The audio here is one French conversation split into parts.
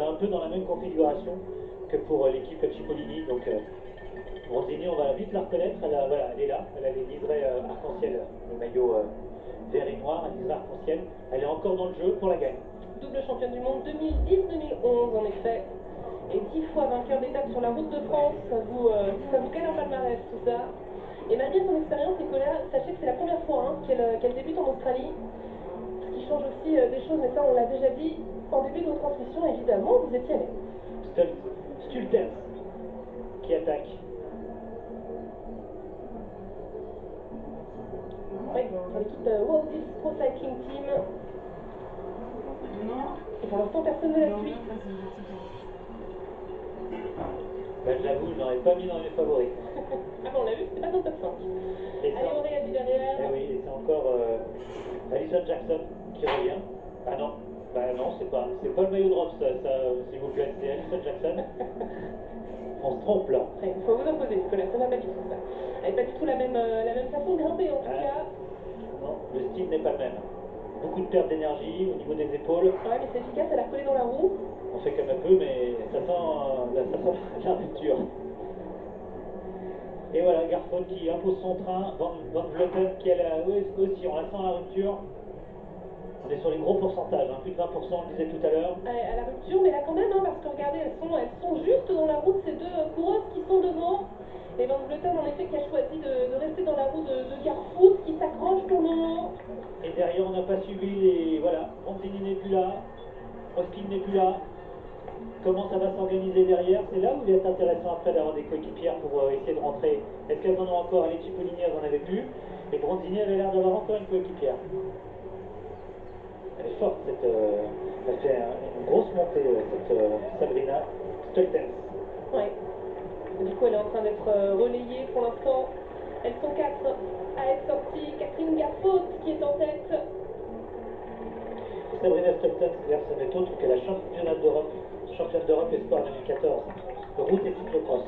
est un peu dans la même configuration que pour l'équipe Cipollini. Donc Bronzini, on va vite la reconnaître. Voilà, elle est là. Elle a les liserés arc-en-ciel, le maillot vert et noir, liseré arc-en-ciel. Elle est encore dans le jeu pour la gagne. Double championne du monde 2010-2011 en effet. Et 10 fois vainqueur d'étape sur la route de France. Ça vous cale un palmarès tout ça. Et malgré son expérience, Nicolas, sachez que c'est la première fois qu'elle débute en Australie. Ce qui change aussi des choses, mais ça on l'a déjà dit en début de retransmission, évidemment, vous étiez allé. Stultens qui attaque. Oui, pour l'équipe Waltis Pro Cycling Team. Et pour l'instant, personne ne la suit. Ben, j'avoue, je n'aurais pas mis dans mes favoris. Ah bon, on l'a vu, c'était pas dans le top 5. Allez, Auréa du derrière. Eh oui, et c'est encore Alison Jackson qui revient. Ah non, bah non, c'est pas le maillot de robe, ça s'il vous plaît, c'est Alison Jackson. On se trompe là. Il faut vous opposer, Nicolas, ça va pas du tout ça. Elle n'est pas du tout la même façon de grimper en tout cas. Non, le style n'est pas le même. Beaucoup de perte d'énergie au niveau des épaules. Ouais, mais c'est efficace, elle a recollé dans la roue. On fait comme un peu, mais ça sent la rupture. Et voilà, Garfod qui impose son train, Van Vleuten qui elle aussi, on la sent à la rupture. On est sur les gros pourcentages, plus de 20%, on le disait tout à l'heure. À la rupture, mais là quand même, parce que regardez, elles sont juste dans la roue de ces deux coureuses qui sont devant. Et Van Vleuten, en effet, qui a choisi de rester dans la roue de Garfoot, qui s'accroche pour le moment. Et derrière, on n'a pas suivi les... Voilà, Bronzini n'est plus là, Austin n'est plus là. Comment ça va s'organiser derrière? C'est là où il est intéressant après d'avoir des coéquipières pour essayer de rentrer. Est-ce qu'elles en ont encore? Les Cipollini, elles n'en avaient plus. Et Bronzini avait l'air d'avoir encore une coéquipière. Elle est forte, elle fait une grosse montée, cette Sabrina Stultens. Oui. Du coup, elle est en train d'être relayée pour l'instant. Elles sont 4 à être sorties. Catherine Garfaut qui est en tête. Sabrina Stultens, d'ailleurs, ce n'est autre que la championne d'Europe Espoir 2014, route et cyclocross.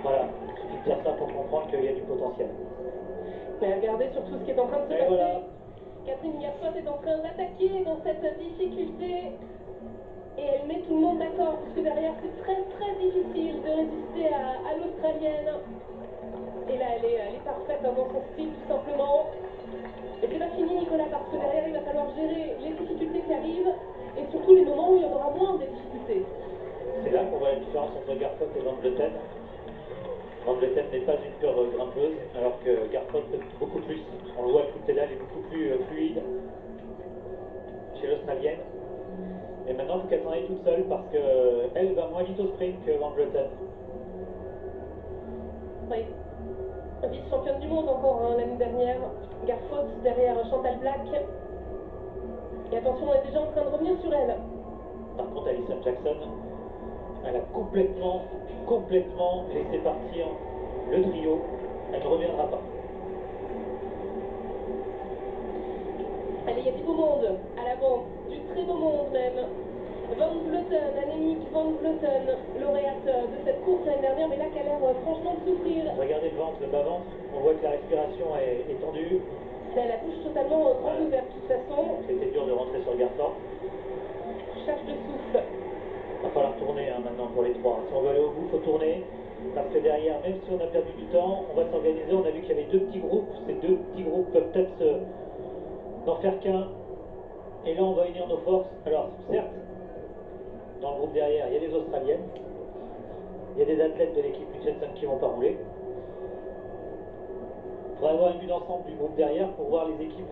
Voilà, il suffit de dire ça pour comprendre qu'il y a du potentiel. Mais regardez surtout ce qui est en train de se passer. Voilà. Catherine Garfaut est en train d'attaquer dans cette difficulté. Et elle met tout le monde d'accord, parce que derrière c'est très très difficile de résister à l'Australienne. Et là elle est parfaite dans son style tout simplement. Et c'est pas fini Nicolas, parce que derrière il va falloir gérer les difficultés qui arrivent et surtout les moments où il y en aura moins des difficultés. C'est là qu'on voit la différence entre Garfaut et Van Vleuten. Van Vleuten n'est pas une pure grimpeuse, alors que Garfaut beaucoup plus. On le voit, le coup de pédale est beaucoup plus fluide chez l'Australienne. Et maintenant, il faut qu'elle s'en aille toute seule parce qu'elle va moins vite au sprint que Van Vleuten. Oui. Vice-championne du monde encore l'année dernière. Garfaut derrière Chantal Black. Et attention, on est déjà en train de revenir sur elle. Par contre, Alison Jackson, elle a complètement laissé partir le trio. Elle ne reviendra pas. Allez, il y a du beau monde à l'avant, du très beau monde même. Van Vleuten, Annemiek Van Vleuten, lauréate de cette course l'année dernière, mais là qui a l'air franchement de souffrir. Regardez le ventre, le bas-ventre, on voit que la respiration est tendue. Elle a la bouche totalement grande ouverte de toute façon. C'était dur de rentrer sur le Garfort. Cherche de souffle. Il va falloir tourner maintenant pour les trois. Si on veut aller au bout, il faut tourner. Parce que derrière, même si on a perdu du temps, on va s'organiser. On a vu qu'il y avait deux petits groupes. Ces deux petits groupes peuvent peut-être n'en faire qu'un. Et là, on va unir nos forces. Alors, certes, dans le groupe derrière, il y a des Australiennes. Il y a des athlètes de l'équipe Hutchinson qui ne vont pas rouler. Il faudra avoir une vue d'ensemble du groupe derrière pour voir les équipes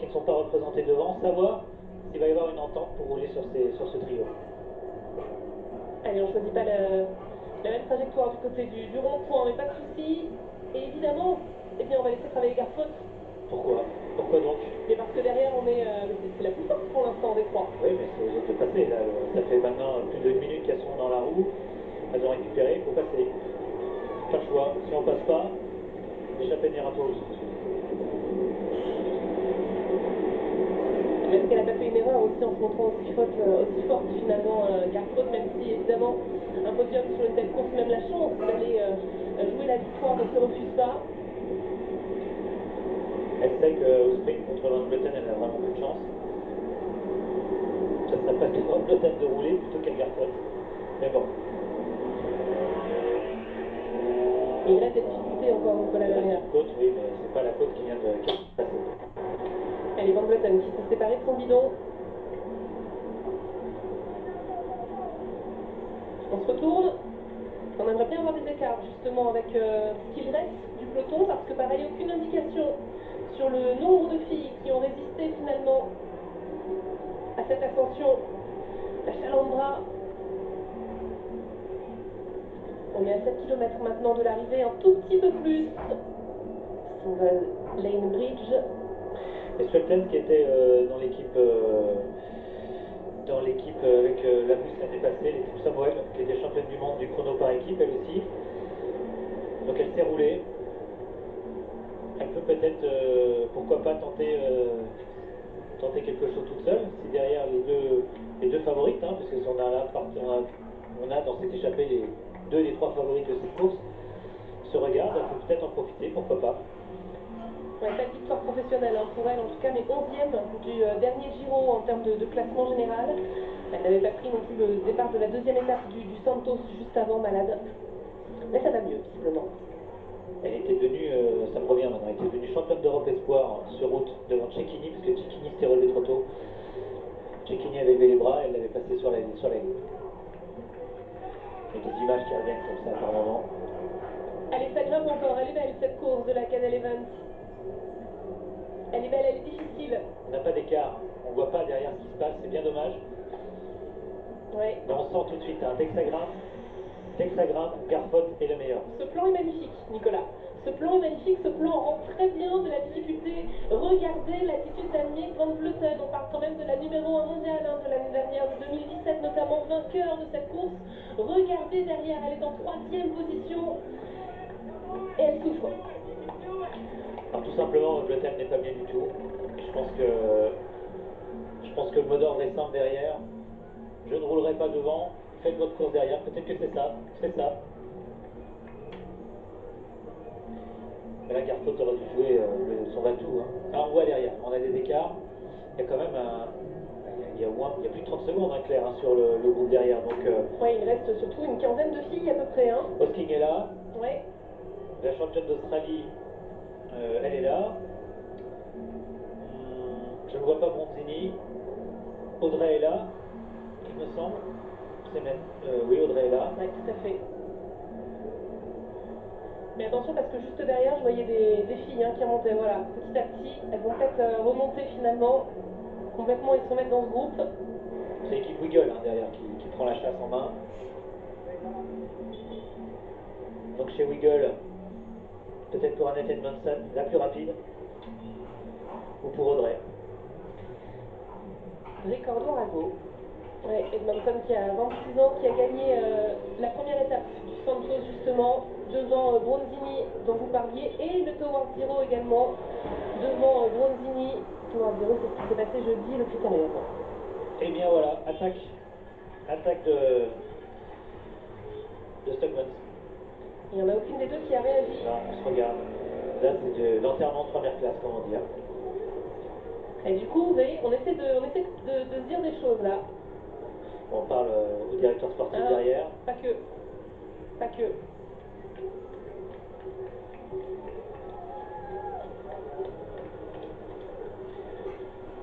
qui ne sont pas représentées devant, savoir s'il va y avoir une entente pour rouler sur ce trio. Allez, on ne choisit pas la même trajectoire du côté du rond-point, mais pas de souci. Et évidemment, eh bien, on va laisser travailler Garfaut. Pourquoi? Pourquoi donc? Mais parce que derrière, c'est la plus forte pour l'instant des trois. Oui, mais c'est aux autres de passer. Là, ça fait maintenant plus d'1 minute qu'elles sont dans la roue. Elles ont récupéré, il faut passer. Pas le choix. Si on passe pas, l'échappée n'ira pas aussi. Est-ce qu'elle n'a pas fait une erreur aussi en se montrant aussi forte finalement Garfaut, même si évidemment un podium sur une telle course, même la chance d'aller jouer la victoire ne se refuse pas. Elle sait qu'au sprint contre Van Vleuten, elle a vraiment peu de chance. Ça serait presque devant Vleuten de rouler plutôt qu'Algarpot. Mais bon. Et il reste des difficultés encore, Nicolas, derrière. Côte, oui, mais c'est pas la côte qui vient de passer. Allez, Van Vleuten qui s'est séparé de son bidon. On se retourne. On aimerait bien avoir des écarts justement avec ce qu'il reste du peloton parce que pareil, aucune indication sur le nombre de filles qui ont résisté finalement à cette ascension. La Chalandra. On est à 7 km maintenant de l'arrivée, un tout petit peu plus. Single Lane Bridge. Et Svelten qui était dans l'équipe avec la Mousse l'année passée, l'équipe Samuel, qui était championne du monde du chrono par équipe, elle aussi. Donc elle s'est roulée. Elle peut peut-être, pourquoi pas, tenter quelque chose toute seule, si derrière les deux favorites, hein, parce qu'on a là, on a dans cette échappée les deux des trois favorites de cette course, se regardent, elle peut peut-être en profiter, pourquoi pas. Ouais, pas de victoire professionnelle hein, pour elle, en tout cas, mais 11e du dernier Giro en termes de classement général. Elle n'avait pas pris non plus le départ de la deuxième étape du Santos juste avant, malade. Mais ça va mieux, visiblement. Elle était devenue, ça me revient maintenant, elle était devenue championne d'Europe Espoir sur route devant Cecchini, parce que Cecchini s'était relevé trop tôt. Cecchini avait levé les bras, elle l'avait passé sur la ligne. Il y a des images qui reviennent comme ça par moment. Allez, ça grimpe encore, elle est belle cette course de la Cadel Evans. Elle est belle, elle est difficile. On n'a pas d'écart, on ne voit pas derrière ce qui se passe, c'est bien dommage. Ouais. Mais on sent tout de suite, hein, dès que ça grimpe, Garfot est le meilleur. Ce plan est magnifique, Nicolas. Ce plan est magnifique, ce plan rend très bien de la difficulté. Regardez l'attitude d'Annemiek van Vleuten. On parle quand même de la numéro 1 mondiale hein, de l'année dernière, de 2017, notamment vainqueur de cette course. Regardez derrière, elle est en 3e position et elle souffre. Alors tout simplement, Vleuten n'est pas bien du tout. Je pense que le mot d'ordre est simple derrière. Je ne roulerai pas devant, faites votre course derrière. Peut-être que c'est ça. Mais là, Garfot aurait dû jouer son va-tout. Hein. Ah, on voit derrière, on a des écarts. Il y a quand même il y a plus de 30 secondes, hein, Claire, hein, sur le groupe derrière. Donc, ouais, il reste surtout une quinzaine de filles à peu près. Hein. Hosking est là. Ouais. La championne d'Australie, elle est là. Je ne vois pas Bronzini. Audrey est là, il me semble. Oui, Audrey est là. Ouais, tout à fait. Mais attention parce que juste derrière, je voyais des filles hein, qui remontaient. Voilà, petit à petit, elles vont peut-être remonter finalement complètement et se remettre dans ce groupe. C'est l'équipe Wiggle hein, derrière qui prend la chasse en main. Donc chez Wiggle, peut-être pour Annette Edmondson, la plus rapide. Ou pour Audrey. Ricardo Rago. Ouais, Edmondson qui a 26 ans, qui a gagné la première étape du Santos justement, devant Bronzini dont vous parliez, et le Towards Zero également, devant Bronzini. Towards Zero, c'est ce qui s'est passé jeudi, le Critérium. Et bien voilà, attaque de Stockman. Il n'y en a aucune des deux qui a réagi. Non, on se regarde. Là, c'est de l'enterrement de première classe, comment dire. Et du coup, vous voyez, on essaie de se dire des choses là. On parle au directeur sportif derrière. Pas que. Pas que.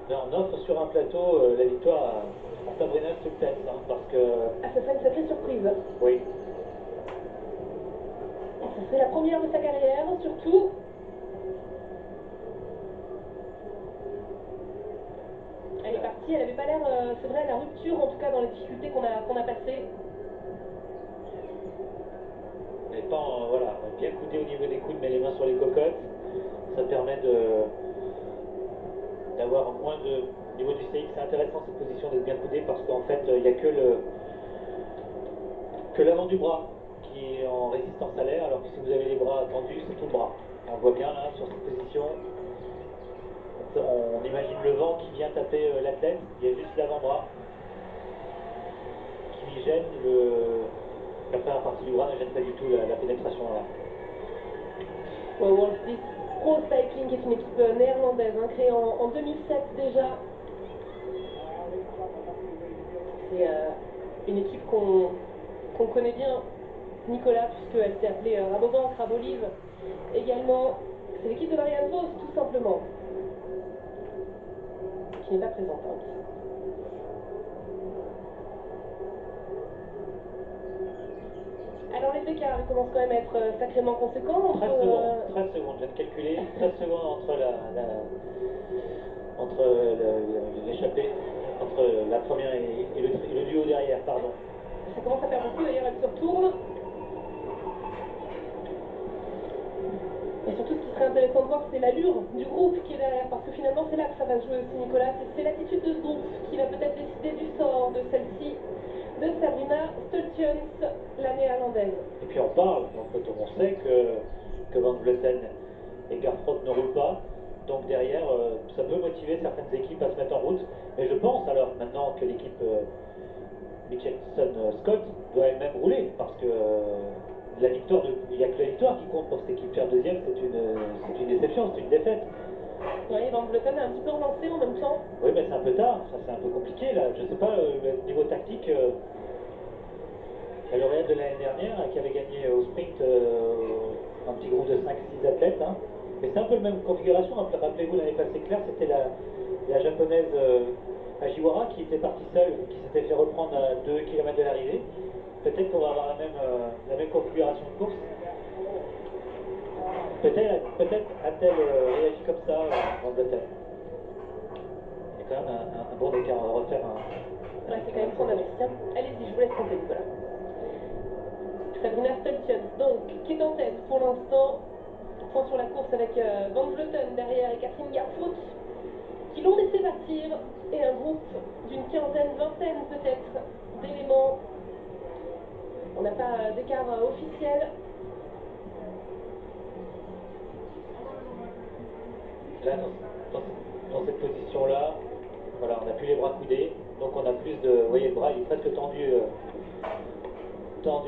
Là, on offre sur un plateau la victoire à Sabrina Stultens, hein, parce que... Ah, ça serait une sacrée surprise. Oui. Ça serait la première de sa carrière, surtout. Elle est partie, elle avait pas l'air, c'est vrai, la rupture en tout cas dans les difficultés qu'on a passées. Elle n'est pas voilà, bien coudée au niveau des coudes, mais les mains sur les cocottes. Ça permet d'avoir moins de... Au niveau du CX, c'est intéressant cette position d'être bien coudé parce qu'en fait, il n'y a que l'avant du bras qui est en résistance à l'air, alors que si vous avez les bras tendus, c'est tout le bras. On le voit bien là, sur cette position. On imagine le vent qui vient taper l'athlète, il y a juste l'avant-bras qui gêne, la première partie du bras ne gêne pas du tout la pénétration dans l'air. Ouais, World Pro Cycling est une équipe néerlandaise, hein, créée en 2007 déjà. une équipe qu'on connaît bien, Nicolas, puisqu'elle s'est appelée Rabobank, Rabolive. Également, c'est l'équipe de Marianne Vos, tout simplement, qui n'est pas présente. Hein. Alors les écarts, ils commencent quand même à être sacrément conséquents. Entre, 13 secondes, je viens de calculer. 13 secondes entre l'échappée, entre la première et le duo derrière, pardon. Ça commence à faire beaucoup, d'ailleurs elle se retourne. Et surtout, ce qui serait intéressant de voir, c'est l'allure du groupe qui est derrière, parce que finalement, c'est là que ça va se jouer aussi, Nicolas. C'est l'attitude de ce groupe qui va peut-être décider du sort de celle-ci, de Sabrina Stoltjens, la néerlandaise. Et puis on parle, on sait que Van Vleuten et Garfrot ne roulent pas, donc derrière, ça peut motiver certaines équipes à se mettre en route. Mais je pense alors maintenant que l'équipe Mitchelson-Scott doit elle-même rouler, parce que la victoire, il n'y a que la victoire qui compte pour cette équipe. Faire deuxième, c'est une déception, c'est une défaite. Oui, Van Vleuten a un petit peu relancé en même temps. Oui, mais c'est un peu tard, ça c'est un peu compliqué là. Je sais pas, le niveau tactique, la lauréate de l'année dernière qui avait gagné au sprint un petit groupe de 5-6 athlètes. Hein. Mais c'est un peu la même configuration. Rappelez-vous l'année passée, Claire, c'était la japonaise Ajiwara qui était partie seule, qui s'était fait reprendre à 2 km de l'arrivée. Peut-être qu'on va avoir la même configuration de course. Peut-être a-t-elle réagi comme ça en Angleterre. Il y a quand même un bon écart. On va refaire un. Ouais, c'est quand même son avance. Tiens, allez-y, je vous laisse compter, Nicolas. Sabrina Stoltjens, donc, qui est en tête pour l'instant. Point sur la course avec Van Vleuten derrière et Catherine Garfoot, qui l'ont laissé partir. Et un groupe d'une quinzaine, vingtaine peut-être d'éléments. On n'a pas d'écart officiel. Là, dans cette position-là, voilà, on n'a plus les bras coudés, donc on a plus de, vous voyez, le bras il est presque tendu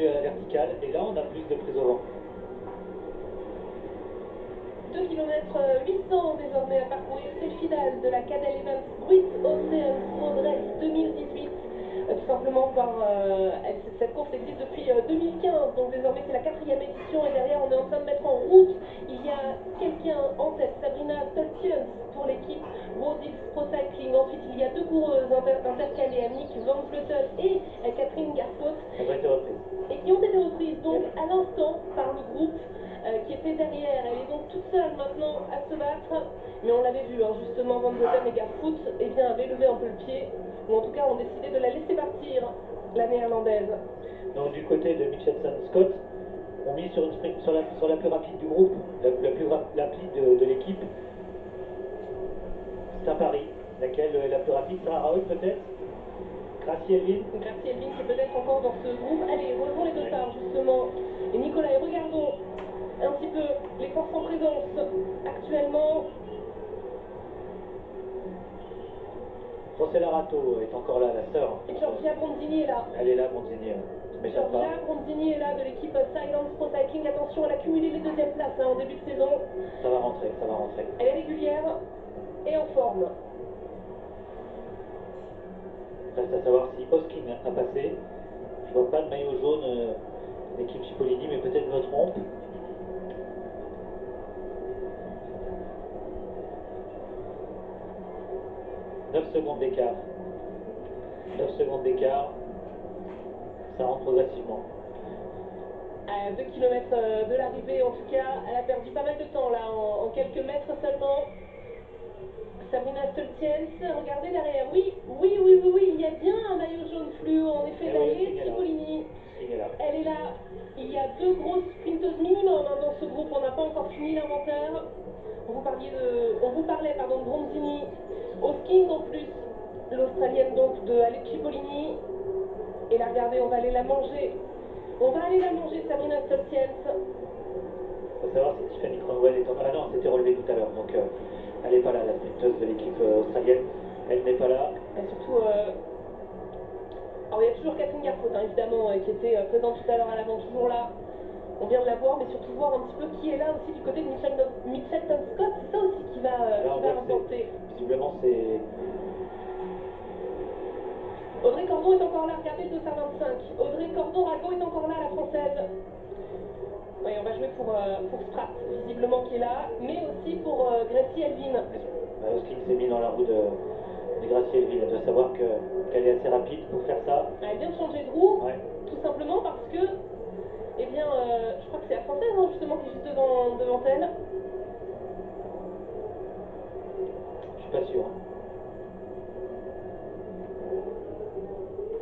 à la verticale, et là on a plus de prise au vent. 2 km 800 désormais à parcourir, c'est le final de la Cadel Evans Brut Ocean Road Race 2018. Tout simplement cette course existe depuis 2015, donc désormais c'est la 4e édition et derrière on est en train de mettre en route. Il y a quelqu'un en tête, Sabrina Stoltjens pour l'équipe World Pro Cycling. Ensuite il y a 2 coureuses intercalées, Annick Van Vleuten et Catherine Garfoot. Elles ont été reprises. Et qui ont été reprises donc à l'instant par le groupe qui était derrière. Elle est donc toute seule maintenant à se battre. Mais on l'avait vu, hein, justement, Van Vleuten et Garfoot avaient levé un peu le pied. Ou en tout cas ont décidé de la laisser partir, la néerlandaise. Donc du côté de Mitchelson-Scott, on mise sur la plus rapide du groupe, la plus rapide de l'équipe. C'est un pari. Laquelle la plus rapide sera Raoul peut-être? Gracie Elvin Qui est peut-être encore dans ce groupe. Allez, relevons les deux phares justement. Et Nicolas, et regardons un petit peu les forces en présence actuellement. Rossella Rato est encore là, la sœur. Et Giorgia Bronzini est là. Elle est là, Bronzini. Giorgia Bronzini est là de l'équipe Silence Pro Cycling. Attention, elle a cumulé les 2e places en début de saison. Ça va rentrer, ça va rentrer. Elle est régulière et en forme. Reste à savoir si Hosking a passé. Je vois pas de maillot jaune l'équipe Cipollini, mais peut-être je me trompe. « 9 secondes d'écart. 9 secondes d'écart. Ça rentre progressivement. À 2 km de l'arrivée, en tout cas, elle a perdu pas mal de temps là, en quelques mètres seulement. Sabrina Stoltjens, regardez derrière. Oui, il y a bien un maillot jaune fluo, en effet, derrière Cipollini. Elle est là. Il y a 2 grosses sprinteuses minimum hein, dans ce groupe. On n'a pas encore fini l'inventaire. On vous parlait de Bronzini. Hosking en plus, l'Australienne donc de Alec Cipollini. Et là, regardez, on va aller la manger. On va aller la manger, Sabrina Stoltjens. Il faut savoir si Tiffany Cromwell est en... Ah non, c'était relevé tout à l'heure, donc elle n'est pas là, la sprinteuse de l'équipe australienne. Elle n'est pas là. Et surtout, alors il y a toujours Catherine Garfoot, hein, évidemment, qui était présente tout à l'heure à l'avant, toujours là. On vient de la voir, mais surtout voir un petit peu qui est là aussi du côté de Mitchelson-Scott. C'est ça aussi qui va rapporter. Visiblement, c'est... Audrey Corvette. Cordon est encore là, regardez le 225. Audrey Cordon-Rago est encore là, la française. Oui, on va jouer pour Sprat, visiblement qui est là, mais aussi pour Gracie Elvin. Hosking s'est mis dans la roue de Gracie Elvin. Elle doit savoir qu'elle est assez rapide pour faire ça. Elle vient de changer de roue, Ouais. tout simplement parce que, eh bien, je crois que c'est la française, hein, justement, qui est juste devant elle. Je suis pas sûr. Hein.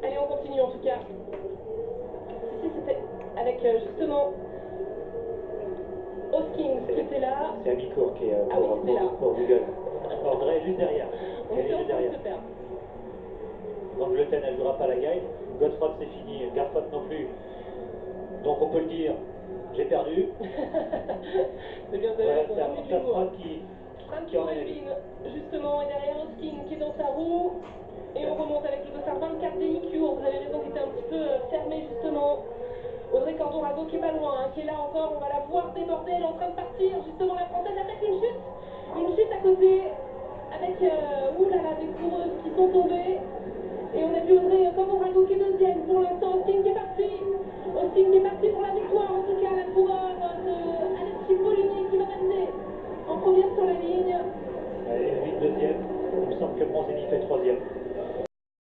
Allez, on continue en tout cas. Si, c'était avec justement Hosking qui était là. C'est Amicourt qui est Ah oui, c'était là. pour Google. Audrey est juste derrière. On Elle était est en juste train de derrière. se perdre. Van Vleuten, elle ne jouera pas la guide. Godefroy, c'est fini. Garfot non plus. Donc on peut le dire, j'ai perdu. C'est bien, vous avez Voilà, raison, c'est ramenez de Amanda l'humour. Sprat qui emmène Elvin. Justement, et derrière Hosking qui est dans sa roue. Et on remonte avec le dossard 24 d'Emicure. Vous avez raison, qui était un petit peu fermé justement. Audrey Cordon-Rago qui est pas loin, hein, qui est là encore. On va la voir déborder. Elle est en train de partir. Justement, la française a peut-être une chute. Une chute à côté. Avec oulala, des coureuses qui sont tombées.